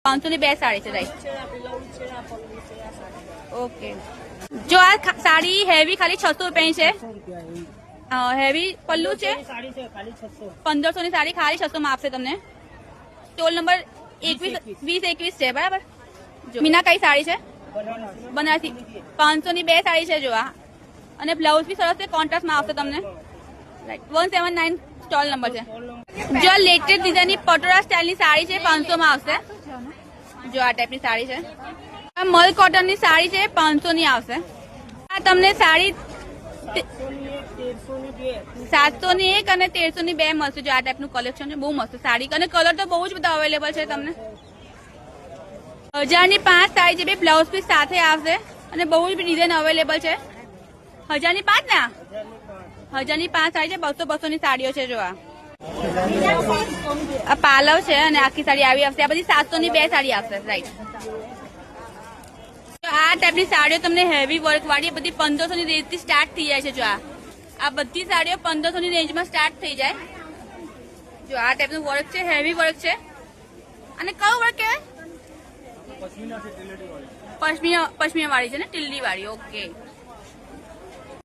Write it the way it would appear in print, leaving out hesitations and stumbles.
500 ની 2 સાડી છે right. Okay. જો આ સાડી હેવી ખાલી 600 રૂપિયાની છે. હેવી પલ્લુ છે 1500 ની સાડી ખાલી 600 માં આપશે તમને. સ્ટોલ નંબર 20-21 છે બરાબર. મીનાકાઈ સાડી છે બનારસી 500 ની 2 સાડી છે. જો આ અને બ્લાઉઝ બી સરસ છે કોન્ટ્રાસ્ટ માં આવશે તમને. 179 સ્ટોલ નંબર છે. જો લેટેસ્ટ ડિઝાઇનની પટોળા સ્ટાઇલની સાડી છે 500 માં આવશે. જો આ ટાઈપની સાડી છે. આ મલ કોટન ની સાડી છે 500 ની આવશે. આ તમને સાડી 700 ની 1 અને 1300 ની 2 મળશે. જો આ ટાઈપનું કલેક્શન છે બહુ મસ્ત સાડી અને કલર તો બહુ જ બધા અવેલેબલ છે તમને. 1000 ની 5 સાડી છે. બે બ્લાઉઝ પીસ સાથે આવશે અને બહુ જ ડિઝાઇન અવેલેબલ છે. 1000 ની 5 ના 1000 ની 5 સાડી છે. 200 ની સાડીઓ છે. જો આ પાલવ છે અને આખી સાડી આવી આવશે. આ બધી 700 ની 2 સાડી આવશે રાઈટ. આ ટાઈપની સાડીઓ તમને હેવી વર્ક વાળી બધી 1500 ની રેન્જથી સ્ટાર્ટ થઈ જાય છે. જો આ બધી સાડીઓ 1500 ની રેન્જમાં સ્ટાર્ટ થઈ જાય. જો આ ટાઈપનું વર્ક છે હેવી વર્ક છે. અને કયું વર્ક કહેવાય? પશ્મિના વાળી છે ને ટીલડી વાળી. ઓકે.